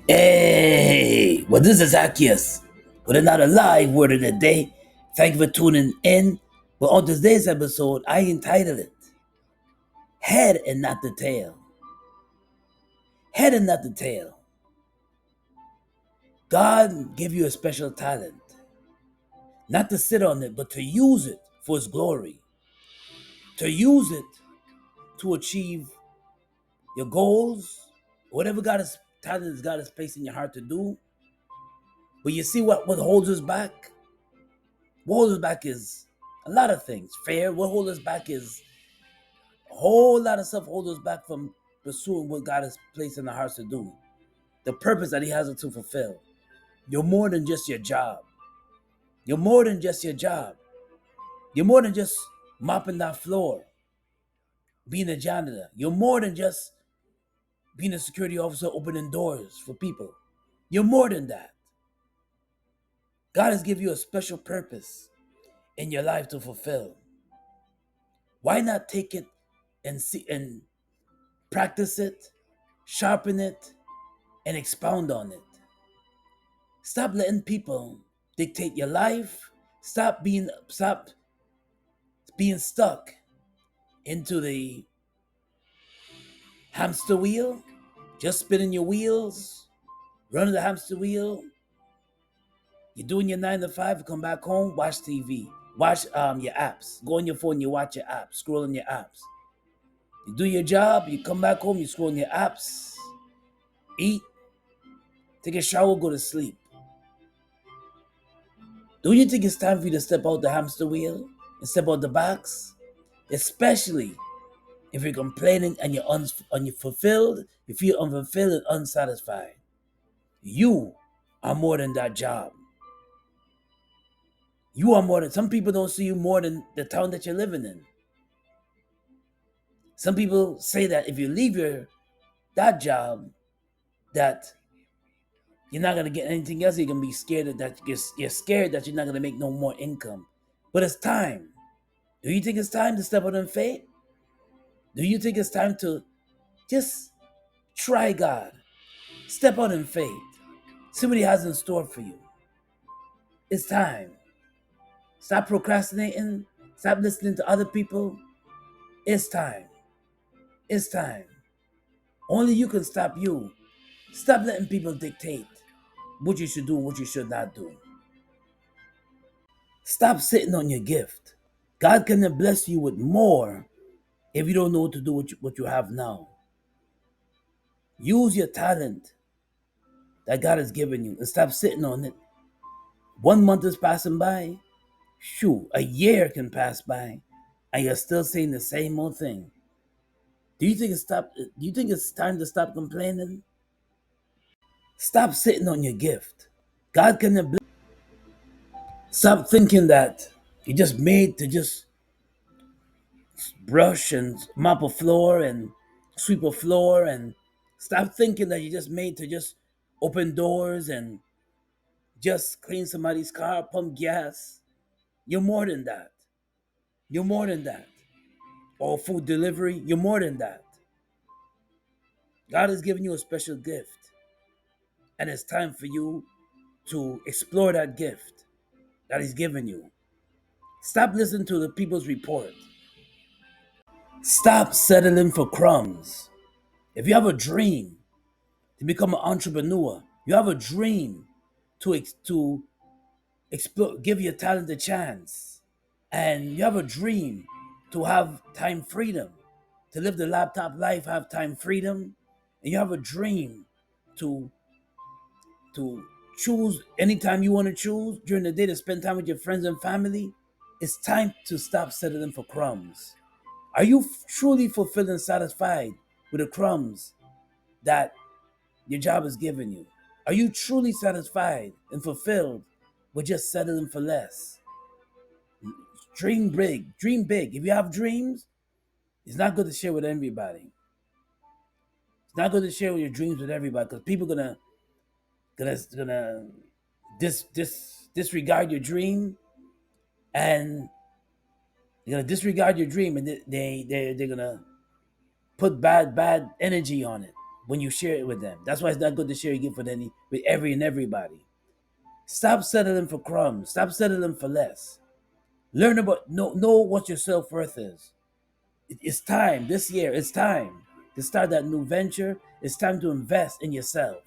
Hey, well, this is Zaccheus with another live word of the day. Thank you for tuning in. But on today's episode, I entitled it Head and Not the Tail. Head and Not the Tail. God gave you a special talent, not to sit on it, but to use it for His glory, to use it to achieve your goals, whatever God has placed in your heart to do. But you see what holds us back? What holds us back is a lot of things. Fear. What holds us back is a whole lot of stuff holds us back from pursuing what God has placed in our hearts to do. The purpose that He has us to fulfill. You're more than just your job. You're more than just your job. You're more than just mopping that floor, being a janitor. You're more than just being a security officer opening doors for people. You're more than that. God has given you a special purpose in your life to fulfill. Why not take it and see and practice it, sharpen it, and expound on it? Stop letting people dictate your life. Stop being stuck into the hamster wheel, just spinning your wheels, running the hamster wheel. You're doing your 9 to 5, come back home, watch TV, watch your apps. Go on your phone, you watch your apps, scroll on your apps. You do your job, you come back home, you scroll on your apps, eat, take a shower, go to sleep. Don't you think it's time for you to step out the hamster wheel and step out the box? Especially if you're complaining and you're unfulfilled, you feel unfulfilled and unsatisfied. You are more than that job. You are more than, some people don't see you more than the town that you're living in. Some people say that if you leave that job, that you're not gonna get anything else. You're gonna be scared that you're scared that you're not gonna make no more income. But it's time. Do you think it's time to step out in faith? Do you think it's time to just try God? Step out in faith. See what He has in store for you. It's time. Stop procrastinating. Stop listening to other people. It's time. It's time. Only you can stop you. Stop letting people dictate what you should do and what you should not do. Stop sitting on your gift. God can bless you with more if you don't know what to do with what you have now. Use your talent that God has given you and stop sitting on it. 1 month is passing by. Shoot, a year can pass by and you're still saying the same old thing. Do you think it's time to stop complaining? Stop sitting on your gift. God can bless. Stop thinking that you're just made to just brush and mop a floor and sweep a floor, and stop thinking that you're just made to just open doors and just clean somebody's car, pump gas. You're more than that. You're more than that. Or food delivery, you're more than that. God has given you a special gift, and it's time for you to explore that gift that He's given you. Stop listening to the people's report. Stop settling for crumbs. If you have a dream to become an entrepreneur, you have a dream to explore, give your talent a chance, and you have a dream to have time freedom, to live the laptop life, have time freedom, and you have a dream to to choose anytime you want to choose during the day to spend time with your friends and family. It's time to stop settling for crumbs. Are you truly fulfilled and satisfied with the crumbs that your job has given you? Are you truly satisfied and fulfilled with just settling for less? Dream big. Dream big. If you have dreams, it's not good to share with everybody. It's not good to share your dreams with everybody because people gonna disregard your dream, and they're gonna disregard your dream, and they're gonna put bad energy on it. when you share it with them. That's why it's not good to share your gift with every and everybody. Stop settling for crumbs. Stop settling for less. Learn about know what your self worth is. It's time this year. It's time to start that new venture. It's time to invest in yourself.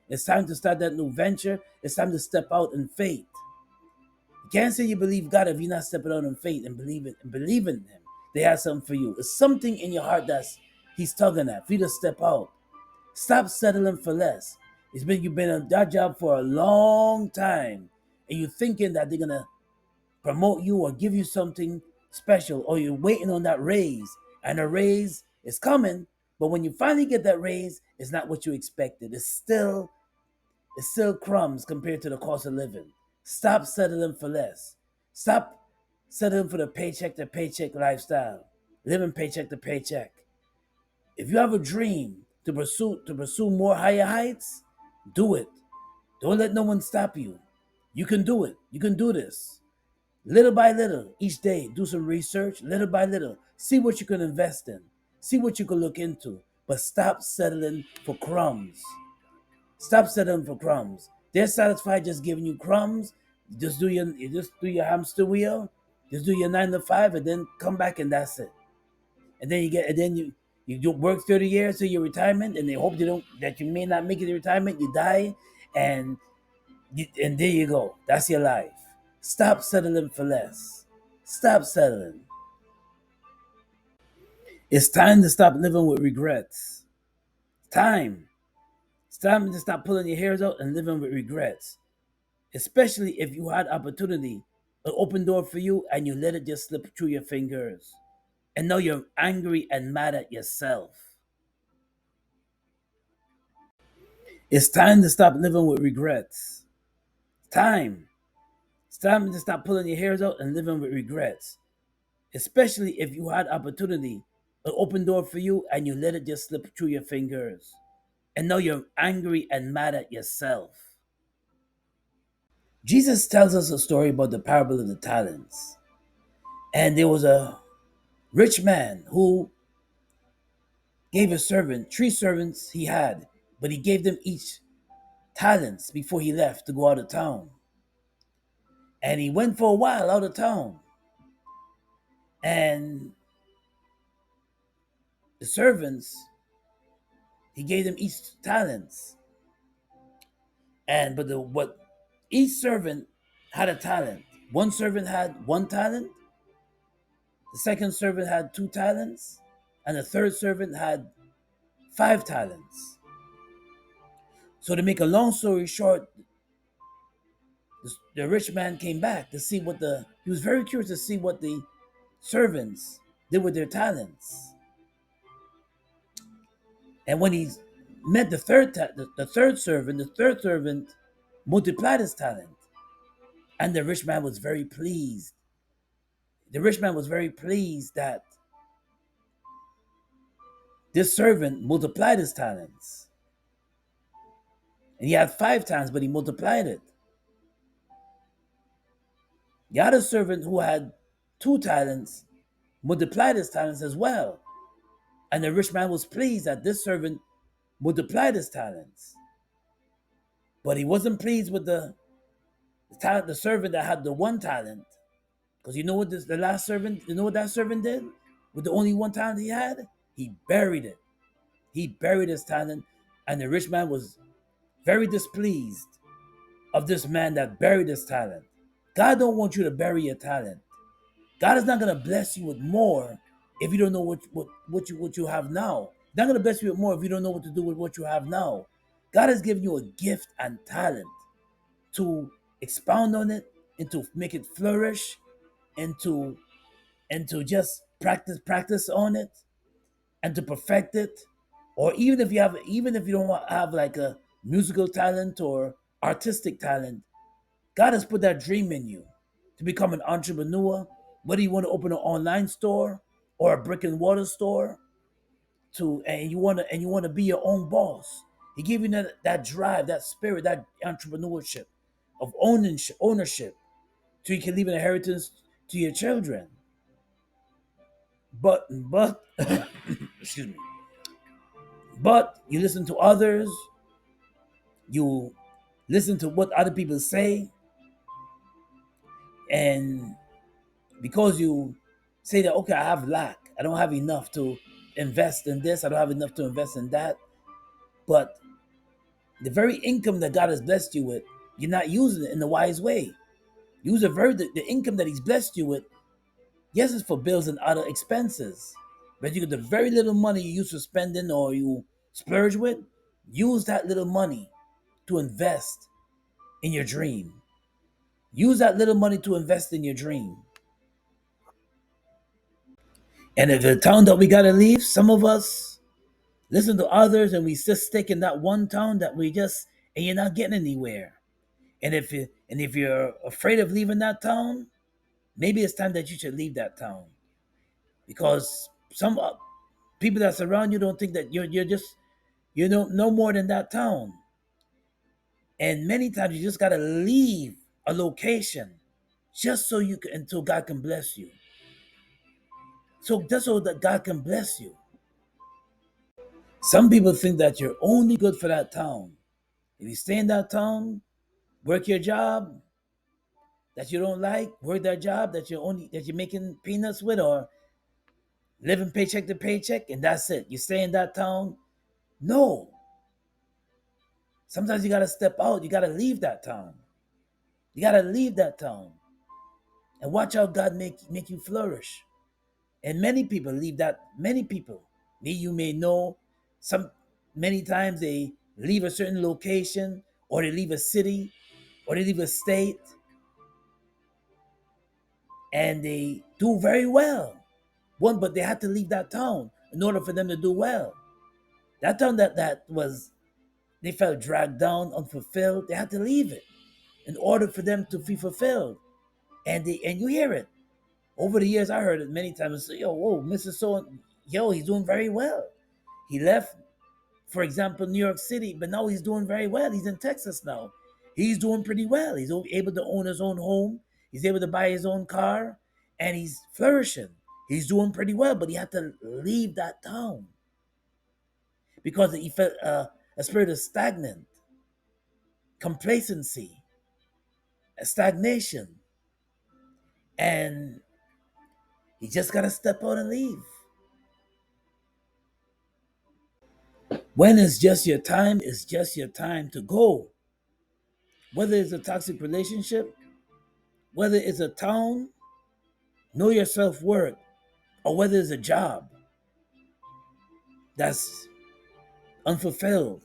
It's time to start that new venture. It's time to step out in faith. You can't say you believe God if you're not stepping out in faith and believe in Him. They have something for you. It's something in your heart that's He's tugging at for you to step out. Stop settling for less. You've been on that job for a long time, and you're thinking that they're gonna promote you or give you something special, or you're waiting on that raise, and a raise is coming. But when you finally get that raise, it's not what you expected. It's still crumbs compared to the cost of living. Stop settling for less. Stop settling for the paycheck to paycheck lifestyle, living paycheck to paycheck. If you have a dream to pursue more higher heights, do it. Don't let no one stop you. You can do it. You can do this. Little by little, each day, do some research. Little by little, see what you can invest in. See what you can look into. But stop settling for crumbs. Stop settling for crumbs. They're satisfied just giving you crumbs. You just do your hamster wheel. Just do your 9 to 5, and then come back, and that's it. And then you work 30 years to your retirement, and they hope that you may not make it to retirement. You die, and and there you go. That's your life. Stop settling for less. Stop settling. It's time to stop living with regrets. Time. It's time to stop pulling your hairs out and living with regrets. Especially if you had opportunity, an open door for you, and you let it just slip through your fingers. And now you're angry and mad at yourself. It's time to stop living with regrets. Time. It's time to stop pulling your hairs out and living with regrets. Especially if you had opportunity, an open door for you, and you let it just slip through your fingers. And now you're angry and mad at yourself. Jesus tells us a story about the parable of the talents. And there was a rich man who gave a servant, 3 servants he had, but he gave them each talents before he left to go out of town. And he went for a while out of town. And the servants, he gave them each talents. But each servant had a talent. One servant had 1 talent, the second servant had 2 talents, and the third servant had 5 talents. So to make a long story short, the rich man came back to see he was very curious to see what the servants did with their talents. And when he met the third servant multiplied his talent. And the rich man was very pleased. The rich man was very pleased that this servant multiplied his talents. And he had 5 times, but he multiplied it. The other servant who had 2 talents multiplied his talents as well. And the rich man was pleased that this servant multiplied his talents. But he wasn't pleased with the servant that had the 1 talent. Because you know what that servant did? With the only 1 talent he had? He buried it. He buried his talent, and the rich man was very displeased of this man that buried his talent. God don't want you to bury your talent. God is not gonna bless you with more if you don't know what you have now. He's not gonna bless you with more if you don't know what to do with what you have now. God has given you a gift and talent to expound on it and to make it flourish and to just practice on it and to perfect it. Or even if you don't have like a musical talent or artistic talent, God has put that dream in you to become an entrepreneur, whether you want to open an online store or a brick and mortar store, and you want to be your own boss. He gave you that drive, that spirit, that entrepreneurship of ownership, so you can leave an inheritance to your children. But excuse me. But you listen to others, you listen to what other people say, and because you say that, okay, I have lack, I don't have enough to invest in this, I don't have enough to invest in that, but the very income that God has blessed you with, you're not using it in the wise way. Use the income that He's blessed you with. Yes, it's for bills and other expenses, but you get the very little money you used to spending or you splurge with. Use that little money to invest in your dream. Use that little money to invest in your dream. And if the town that we gotta leave, some of us listen to others and we just stick in that one town that we just and you're not getting anywhere. And if you're afraid of leaving that town, maybe it's time that you should leave that town because some people that surround you don't think that you're just you know no more than that town. And many times you just gotta leave a location just so you can until God can bless you. So just so that God can bless you. Some people think that you're only good for that town. If you stay in that town, work your job that you don't like, work that job that you're making peanuts with, or living paycheck to paycheck, and that's it. You stay in that town. No. Sometimes you gotta step out. You gotta leave that town. You gotta leave that town and watch how God make you flourish. And many people leave that. Many people, me you may know, some many times they leave a certain location, or they leave a city, or they leave a state, and they do very well. One, but they had to leave that town in order for them to do well. That town that was they felt dragged down, unfulfilled. They had to leave it in order for them to be fulfilled. And you hear it over the years. I heard it many times. Yo, whoa, Mr. So, yo, he's doing very well. He left, for example, New York City, but now he's doing very well. He's in Texas now. He's doing pretty well. He's able to own his own home. He's able to buy his own car, and he's flourishing. He's doing pretty well, but he had to leave that town because he felt a spirit of stagnant, complacency, a stagnation, and he just gotta step out and leave. When it's just your time, it's just your time to go. Whether it's a toxic relationship, whether it's a town, know your self worth, or whether it's a job that's unfulfilled.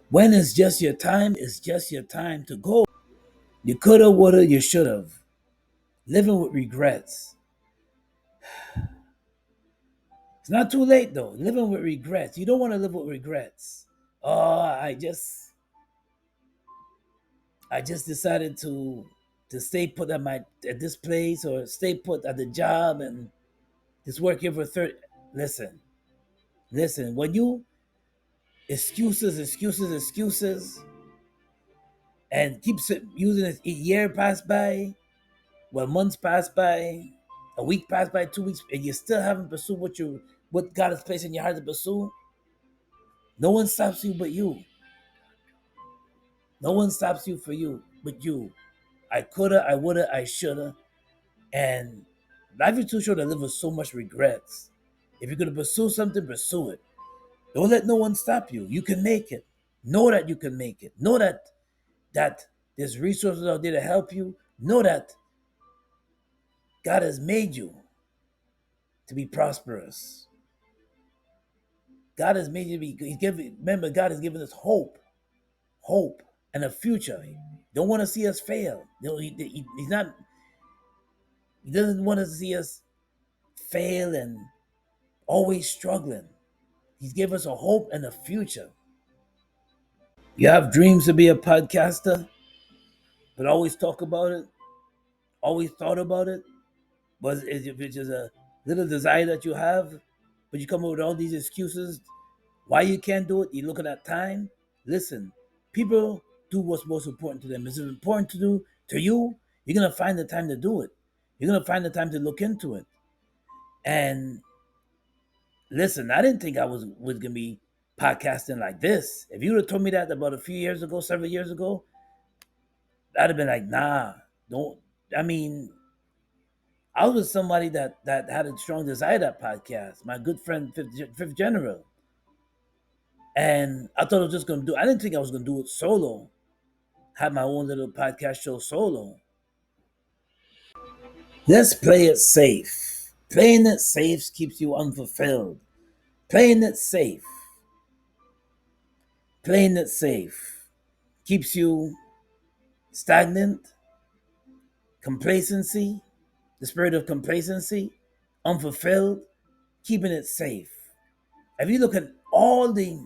When it's just your time, it's just your time to go. You coulda, woulda, you shoulda. Living with regrets. It's not too late though. Living with regrets. You don't want to live with regrets. Oh, I just decided to stay put at this place or stay put at the job and just work here for 30. Listen, listen. When you excuses, and using it, a year pass by, well, months pass by, a week pass by, 2 weeks, and you still haven't pursued what God has placed in your heart to pursue. No one stops you but you. No one stops you for you but you. I coulda, I woulda, I shoulda. And life is too short to live with so much regrets. If you're gonna pursue something, pursue it. Don't let no one stop you. You can make it. Know that you can make it. Know that there's resources out there to help you. Know that God has made you to be prosperous. God has made you to be. Remember, God has given us hope, and a future. He don't want to see us fail. He's not. He doesn't want to see us fail and always struggling. He's given us a hope and a future. You have dreams to be a podcaster, but always talk about it, always thought about it. But if it's just a little desire that you have, but you come up with all these excuses why you can't do it, you're looking at time. Listen, people do what's most important to them. If it's important to do to you, you're gonna find the time to do it. You're gonna find the time to look into it. And Listen, I didn't think I was gonna be podcasting like this. If you would have told me that about a few years ago, several years ago, I'd have been like, nah, don't. I mean, I was with somebody that had a strong desire that podcast. My good friend, Fifth General, and I thought I was just gonna do. I didn't think I was gonna do it solo. Have my own little podcast show solo. Let's play it safe. Playing it safe keeps you unfulfilled. Playing it safe. Playing it safe keeps you stagnant, complacency, the spirit of complacency, unfulfilled, keeping it safe. If you look at all the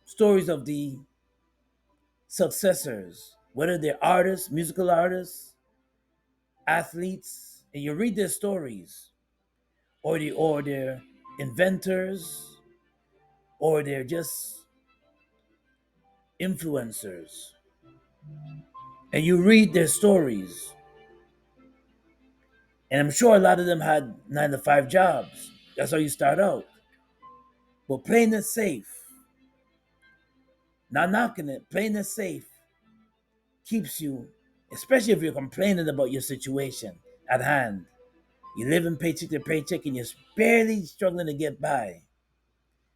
stories of the successors, whether they're artists, musical artists, athletes, and you read their stories, or they're inventors, or they're just influencers, and you read their stories, and I'm sure a lot of them had 9 to 5 jobs. That's how you start out. But playing it safe, not knocking it, playing it safe keeps you, especially if you're complaining about your situation at hand. You're living paycheck to paycheck and you're barely struggling to get by.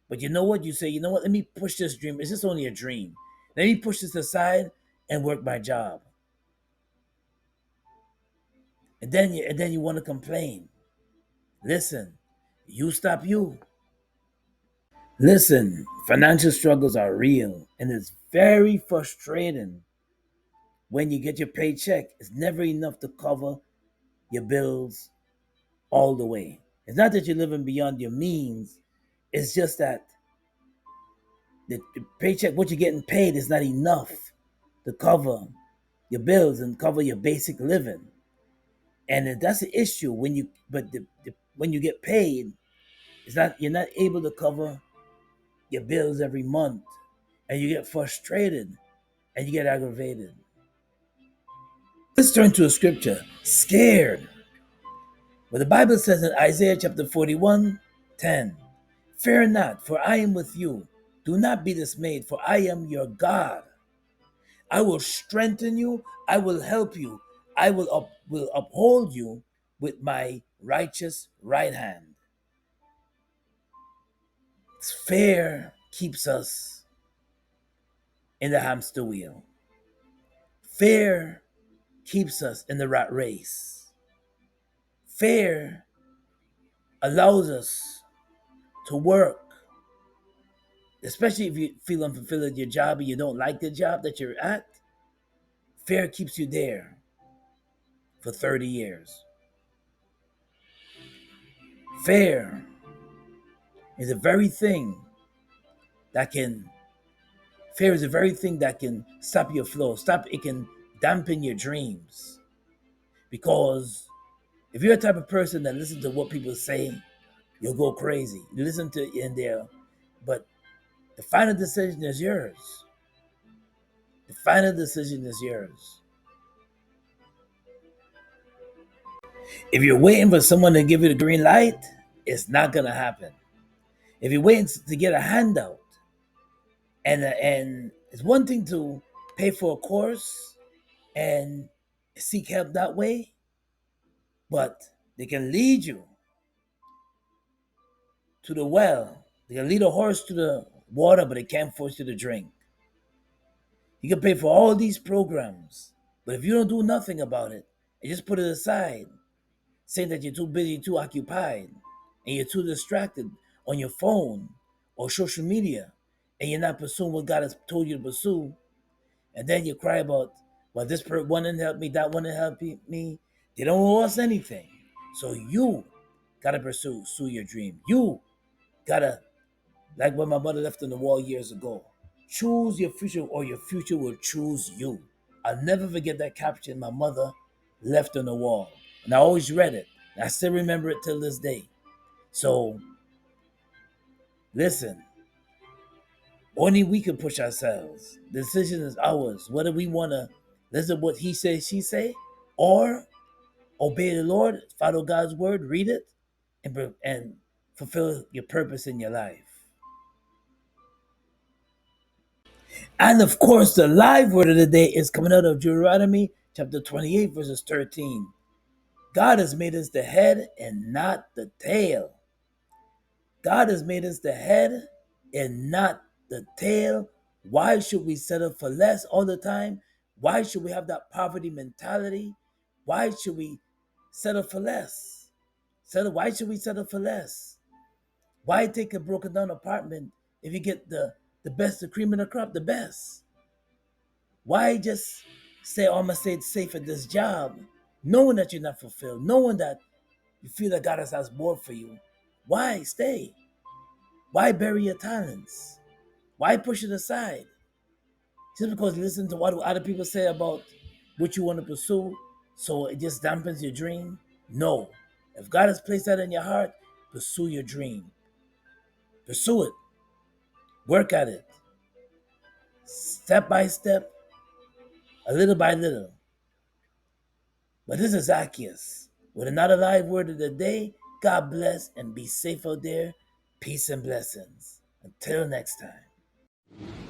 But you know what? You say, you know what? Let me push this dream. It's just only a dream. Let me push this aside and work my job. And then you want to complain. Listen, you stop you. Listen, financial struggles are real and it's very frustrating when you get your paycheck. It's never enough to cover your bills all the way. It's not that you're living beyond your means, it's just that the paycheck, what you're getting paid, is not enough to cover your bills and cover your basic living. And that's the issue when you, but when you get paid, it's not, you're not able to cover your bills every month, and you get frustrated and you get aggravated. Let's turn to a scripture, scared. Well, the Bible says in Isaiah chapter 41:10, fear not, for I am with you. Do not be dismayed, for I am your God. I will strengthen you. I will help you. I will uphold you with my righteous right hand. Fear keeps us in the hamster wheel. Fear keeps us in the rat race. Fear allows us to work, especially if you feel unfulfilled at your job and you don't like the job that you're at. Fear keeps you there for 30 years. Fear is the very thing that can fear is the very thing that can stop your flow. It can dampen your dreams. Because if you're a type of person that listens to what people say, you'll go crazy. You listen to it in there, but the final decision is yours. The final decision is yours. If you're waiting for someone to give you the green light, it's not gonna happen. If you're waiting to get a handout, and it's one thing to pay for a course and seek help that way, but they can lead you to the well. They can lead a horse to the water, but they can't force you to drink. You can pay for all these programs, but if you don't do nothing about it and just put it aside, saying that you're too busy, too occupied, and you're too distracted on your phone or social media, and you're not pursuing what God has told you to pursue, and then you cry about, well, one didn't help me, that one didn't help me. They don't owe us anything. So you gotta pursue your dream. You gotta, like what my mother left on the wall years ago. Choose your future, or your future will choose you. I'll never forget that caption my mother left on the wall. And I always read it. And I still remember it till this day. So listen, only we can push ourselves. The decision is ours. Whether we want to listen to what he says, she say, or obey the Lord, follow God's word, read it, and fulfill your purpose in your life. And of course, the live word of the day is coming out of Deuteronomy chapter 28, verses 13. God has made us the head and not the tail. God has made us the head and not the tail. Why should we settle for less all the time? Why should we have that poverty mentality? Why should we settle for less? Why should we settle for less? Why take a broken down apartment if you get the best, the cream of the crop, the best? Why just say, oh, I'm going to stay safe at this job, knowing that you're not fulfilled, knowing that you feel that God has more for you? Why stay? Why bury your talents? Why push it aside? Just because you listen to what other people say about what you want to pursue, so it just dampens your dream? No. If God has placed that in your heart, pursue your dream. Pursue it. Work at it. Step by step, a little by little. But this is Zaccheus with another live word of the day. God bless and be safe out there. Peace and blessings. Until next time.